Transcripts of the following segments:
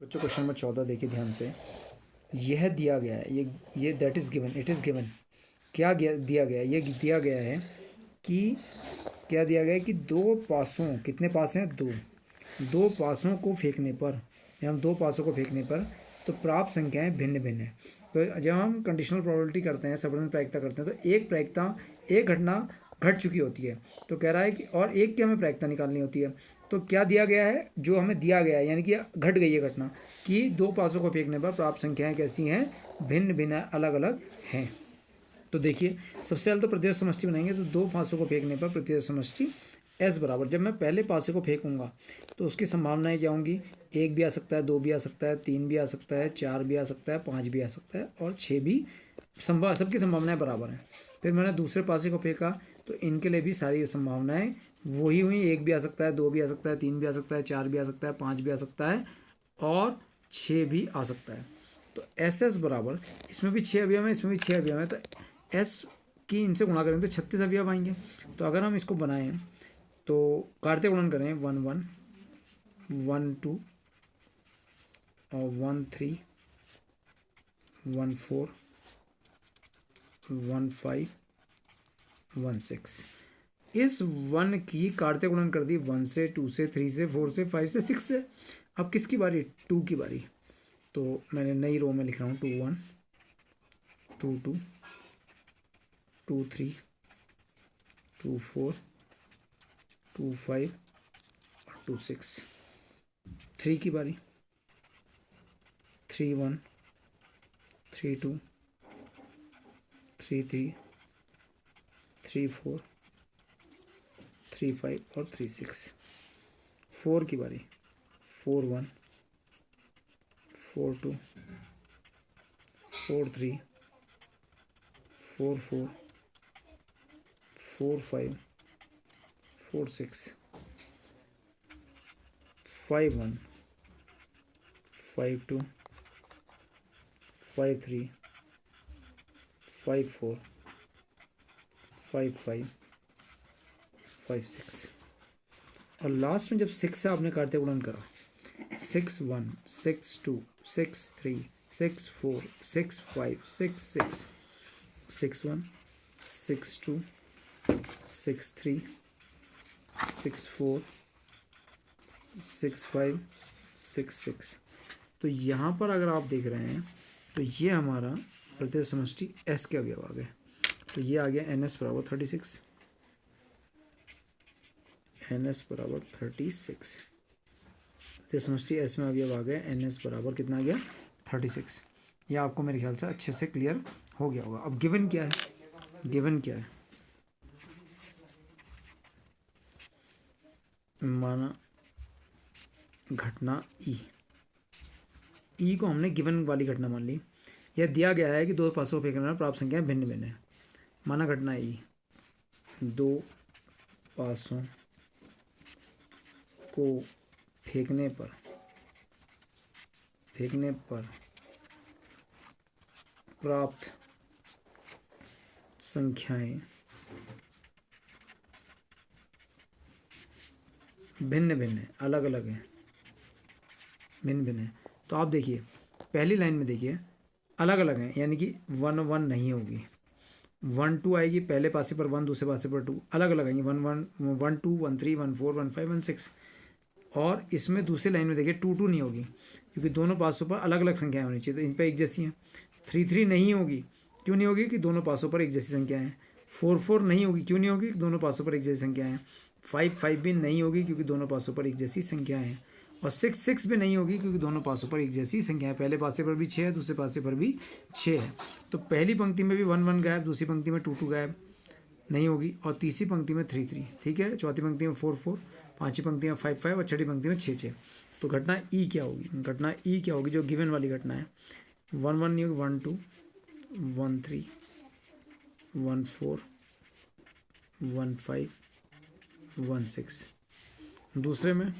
बच्चों question number 14 देखिए ध्यान से। यह दिया गया है, ये that is given, it is given. क्या दिया गया है? ये दिया गया है कि क्या दिया गया है कि दो पासों, कितने पास हैं? दो पासों को फेंकने पर, या हम दो पासों को फेंकने पर तो प्राप्त संख्याएं भिन्न भिन्न है। तो जब हम कंडीशनल प्रोबेबिलिटी करते हैं, सबरन प्रायिकता करते हैं, तो एक प्रायिकता, एक घटना घट चुकी होती है। तो कह रहा है कि और एक की हमें प्रायिकता निकालनी होती है। तो क्या दिया गया है? जो हमें दिया गया है, यानी कि घट गई है घटना कि दो पासों को फेंकने पर प्राप्त संख्याएं कैसी हैं? भिन्न भिन्न, अलग अलग हैं। तो देखिए, सबसे पहले तो प्रतिशत समष्टि बनाएंगे। तो दो पासों को फेंकने पर प्रतिशत समष्टि एस बराबर, जब मैं पहले पासे को फेंकूंगा तो उसकी संभावनाएं क्या होंगी? एक भी आ सकता है, दो भी आ सकता है, तीन भी आ सकता है, चार भी आ सकता है, पाँच भी आ सकता है और छः भी सबकी संभावनाएं बराबर हैं। फिर मैंने दूसरे पासे को फेंका तो इनके लिए भी सारी संभावनाएं वही हुई। एक भी आ सकता है, दो भी आ सकता है, तीन भी आ सकता है, चार भी आ सकता है, पाँच भी आ सकता है और छः भी आ सकता है। तो एस एस बराबर, इसमें भी छः अवयव हैं, इसमें भी छः अवयव हैं, तो एस की इनसे गुणा करेंगे तो 36 अवयव आएंगे। तो अगर हम इसको बनाएं तो कार्तीय गुणन करें 1 1 1 2 और 1 3 1 4 1 5 1 6। इस 1 की कार्तीय गुणन कर दी 1 से, 2 से, 3 से, 4 से, 5 से, 6 से। अब किसकी बारी? 2 की बारी। तो मैंने नई रो में लिख रहा हूँ 2 1 2 2 2 3 2 4 2 5 और 2 6। 3 की बारी 3 1 3 2 3 3 3 4 3 5 और 3 6। 4 की बारी 4 1 4 2 4 3 4 4 4 5 4 6 5 1 5 2 5 3 5 4 5 5 5 6। और लास्ट में जब 6 से आपने कार्तीय गुणन करा, 6 1 6 2 6 3 6 4 6 5 6 6 6 1 6 2 6 3 6 4 6 5 6 6। तो यहाँ पर अगर आप देख रहे हैं तो ये हमारा प्रतिशत समष्टि एस के अवयव आ गए। तो ये आ गया एन एस बराबर 36, एन एस बराबर 36। प्रतिशत समष्टि एस में अवयव आ गए, एन एस बराबर कितना आ गया? 36। ये आपको मेरे ख्याल से अच्छे से क्लियर हो गया होगा। अब गिवन क्या है? गिवन क्या है? माना घटना ई को हमने गिवन वाली घटना मान ली। यह दिया गया है कि दो पासों को फेंकने पर प्राप्त संख्याएं भिन्न भिन्न है। माना घटना ई, दो पासों को फेंकने पर प्राप्त संख्याएं भिन्न भिन्न है, अलग अलग हैं, भिन्न भिन्न है। तो आप देखिए पहली लाइन में देखिए अलग अलग हैं, यानी कि 1 1 नहीं होगी, 1 2 आएगी पहले पासे पर 1, दूसरे पासे पर 2, अलग अलग आएंगी 1 1 1 2 1 3 1 4 1 5 1 6। और इसमें दूसरी लाइन में देखिए 2 2 नहीं होगी, क्योंकि दोनों पासों पर अलग अलग संख्याएं होनी चाहिए, तो इन पर एक जैसी हैं। 3 3 नहीं होगी, क्यों नहीं होगी? कि दोनों पासों पर एक जैसी संख्याएं हैं। 4 4 नहीं होगी, क्यों नहीं होगी? दोनों पासों पर एक जैसी संख्याएं हैं। 5 5 भी नहीं होगी, क्योंकि दोनों पासों पर एक जैसी संख्याएं हैं। और 6 6 भी नहीं होगी, क्योंकि दोनों पासों पर एक जैसी संख्या है। पहले पासे पर भी 6 है, दूसरे पासे पर भी 6 है। तो पहली पंक्ति में भी 1 1 गायब, दूसरी पंक्ति में 2 2 गायब नहीं होगी, और तीसरी पंक्ति में 3 3, ठीक है। चौथी पंक्ति में 4 4, पांचवी पंक्ति में 5 5 और छठी पंक्ति में 6 6। तो घटना ई क्या होगी? घटना ई क्या होगी जो गिवन वाली घटना है? 1 1 नहीं होगी, 1 2 1 3 1 4 1 5 1 6। दूसरे में,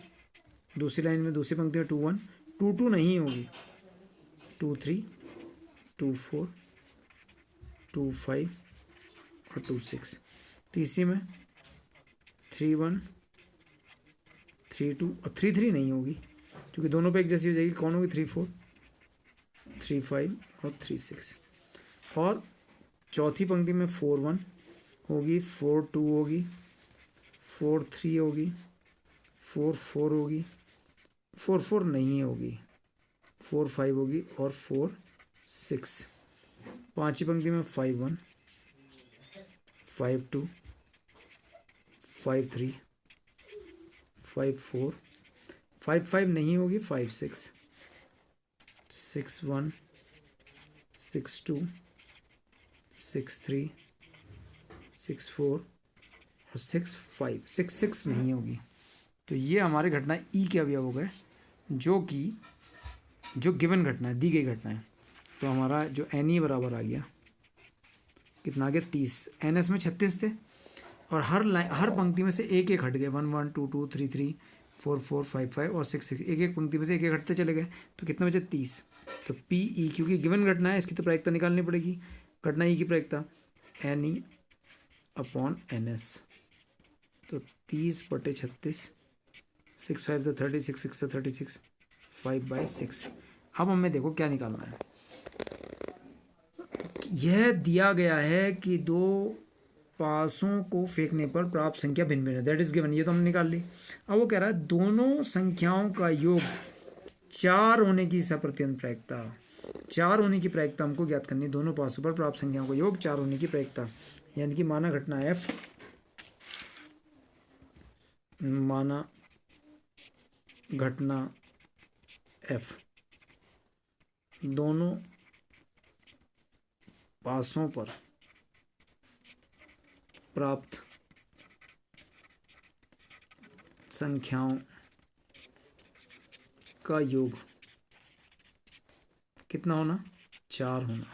दूसरी लाइन में, दूसरी पंक्ति में 2 1 2 2 नहीं होगी, 2 3 2 4 2 5 और 2 6। तीसरी में 3 1 3 2 और 3 3 नहीं होगी, क्योंकि दोनों पे एक जैसी हो जाएगी। कौन होगी? 3 4 3 5 और 3 6। और चौथी पंक्ति में 4 1 होगी, 4 2 होगी, 4 3 होगी, 4 4 होगी, 4 4 नहीं होगी, 4 5 होगी और 4 6। पांचवी पंक्ति में 5 1 5 2 5 3 5 4 5 5 नहीं होगी, 5 6 6 1 6 2 6 3 6 4 और 6 5 6 6 नहीं होगी। तो ये हमारे घटना ई के अवयव हो गए, जो गिवन घटना है, दी गई घटना है। तो हमारा जो एन ई बराबर आ गया कितना आ गया? 30। एन एस में 36 थे और हर पंक्ति में से एक एक हट गए। 1 1 2 2 3 3 4 4 5 5 और 6 6। एक एक पंक्ति में से एक एक हटते चले गए। तो कितना बचे? 30। तो पी ई, क्योंकि गिवन घटना है, इसकी तो प्रायिकता निकालनी पड़ेगी। घटना ई की प्रायिकता n E upon n S. तो 30/36, 6 5 36, 6 36, 5/6। अब हमें देखो क्या निकालना है। यह दिया गया है कि दो पासों को फेंकने पर प्राप्त संख्या भिन्न भिन्न है, दैट इज गिवन। ये तो हमने निकाल ली। अब वो कह रहा है दोनों संख्याओं का योग 4 होने की सप्रत्यंत प्रायिकता। 4 होने की प्रायिकता हमको ज्ञात करनी है। दोनों पासों पर प्राप्त संख्याओं का योग 4 होने की प्रायिकता, यानी कि माना घटना एफ, माना घटना एफ दोनों पासों पर प्राप्त संख्याओं का योग कितना होना? 4 होना।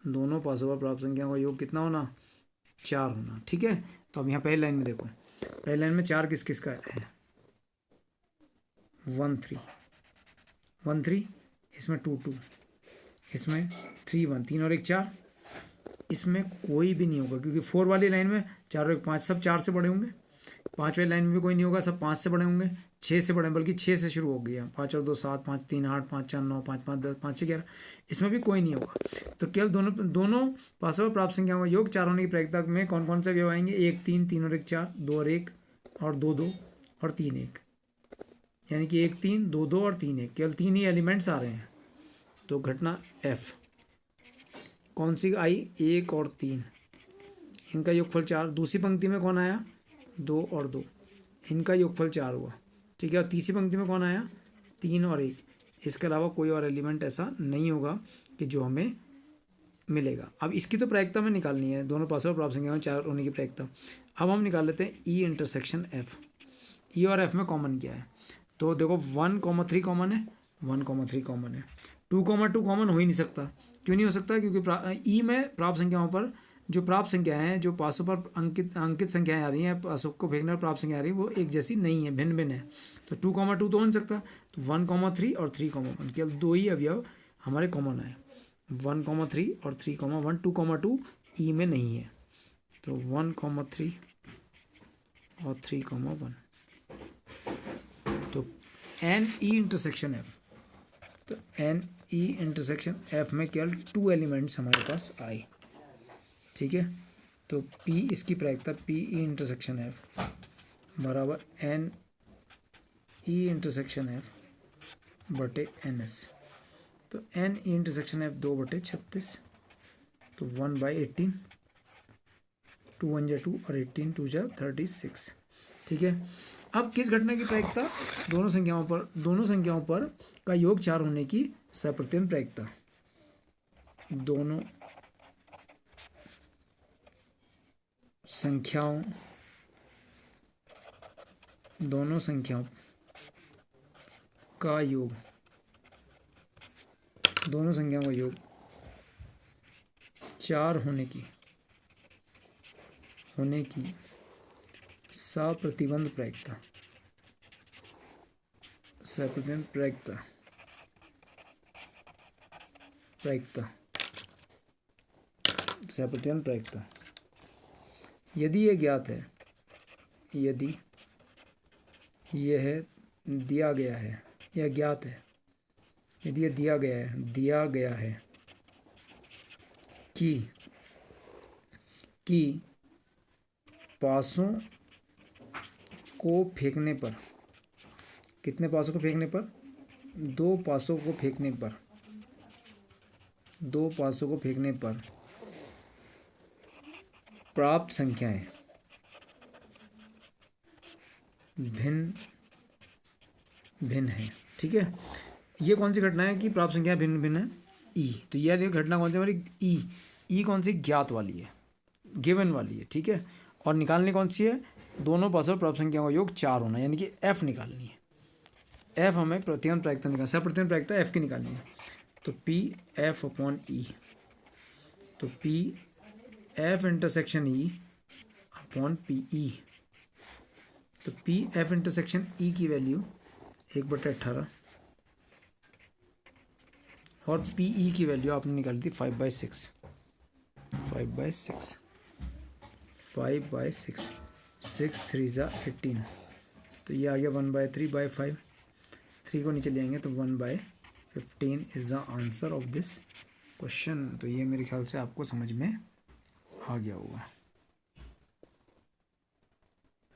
दोनों पासों पर प्राप्त संख्याओं का योग कितना होना? 4 होना। ठीक है। तो अब यहाँ पहली लाइन में देखो, पहली लाइन में 4 किस किस का है? 1 3 1 3, इसमें 2 2, इसमें 3 1, 3 और 1 4। इसमें कोई भी नहीं होगा, क्योंकि 4 वाली लाइन में 4 और 1 5, सब 4 से बड़े होंगे। 5 वाली लाइन में भी कोई नहीं होगा, सब 5 से बड़े होंगे। 6 से बड़े, बल्कि 6 से शुरू हो गया। 5 और 2 7, 5 3 8, 5 4 9, 5 5 10, 5 6 11। इसमें भी कोई नहीं होगा। तो केवल दोनों पासों पर प्राप्त संख्याओं का योग 4 होने की प्रायिकता में कौन कौन से अवयव आएंगे? 1 3, 3 और 1 4, 2 और 1 और 2 2 और 3 1, यानी कि 1 3 2 2 और 3 1। केवल 3 ही एलिमेंट्स आ रहे हैं। तो घटना एफ कौन सी आई? 1 और 3, इनका योगफल 4। दूसरी पंक्ति में कौन आया? 2 और 2, इनका योगफल 4 हुआ। ठीक है। और तीसरी पंक्ति में कौन आया? 3 और 1। इसके अलावा कोई और एलिमेंट ऐसा नहीं होगा कि जो हमें मिलेगा। अब इसकी तो प्रायिकता में निकालनी है, दोनों पासों पर प्राप्त संख्या में 4 होने की प्रायिकता। अब हम निकाल लेते हैं ई इंटरसेक्शन एफ। ई और एफ में कॉमन क्या है? तो देखो 1,3 कॉमन है, 1,3 कॉमन है। 2,2 कॉमन हो ही नहीं सकता। क्यों नहीं हो सकता? क्योंकि ई में प्राप्त संख्याओं पर जो प्राप्त संख्याएं हैं, जो पासों पर अंकित संख्याएं आ रही हैं, पासों को फेंकने पर प्राप्त संख्या आ रही है, वो एक जैसी नहीं है, भिन्न भिन्न है। तो 2,2 तो हो नहीं सकता। तो 1,3 और 3,1, केवल 2 ही अवयव हमारे कॉमन आए, 1,3 और 3,1। 2,2 ई में नहीं है। तो 1,3 और 3,1। तो एन ई इंटरसेक्शन एफ, तो एन ई इंटरसेक्शन एफ में केवल 2 एलिमेंट्स हमारे पास आए। ठीक है। तो पी, इसकी प्रायिकता पी ई इंटरसेक्शन एफ बराबर एन ई इंटरसेक्शन एफ बटे एन एस। तो एन ई इंटरसेक्शन एफ 2/36, तो 1/18, 2 1 जा 2 और 18 2 जा 36। ठीक है। अब किस घटना की प्रायिकता? दोनों संख्याओं पर का योग 4 होने की सप्रत्यंत प्रायिकता। दोनों संख्याओं का योग, दोनों संख्याओं का योग 4 होने की सप्रतिबंध प्रायिकता, सप्रतिबंध प्रायिकता। यदि यह ज्ञात है, यदि यह दिया गया है या ज्ञात है, यदि ये दिया गया है कि पासों को फेंकने पर, कितने पासों को फेंकने पर, 2 पासों को फेंकने पर, 2 पासों को फेंकने पर प्राप्त संख्याएं भिन्न भिन्न है। ठीक है, ये कौन सी घटना है कि प्राप्त संख्याएं भिन्न भिन्न है? ई। तो यह घटना कौन सी हमारी? ई कौन सी? ज्ञात वाली है, गिवन वाली है। ठीक है, और निकालनी कौन सी है? दोनों पासों पर प्राप्त संख्याओं का योग 4 होना, यानी कि एफ निकालनी है। एफ हमें प्रतिगमन प्रायिकता निकालनी, सब प्रतिगमन प्रायिकता एफ की निकालनी है। तो पी एफ अपॉन ई, तो P F intersection E upon P E. तो पी एफ इंटरसेक्शन ई की वैल्यू 1/18 और पी ई की वैल्यू आपने निकाली थी 5/6, 5/6, 5/6, 6 3 ज़ा 18। तो ये आ गया 1/3/5, 3 को नीचे ले आएंगे तो 1/15 is the answer of this question. तो ये मेरे ख्याल से आपको समझ में आ गया होगा।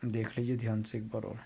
देख लीजिए ध्यान से एक बार और।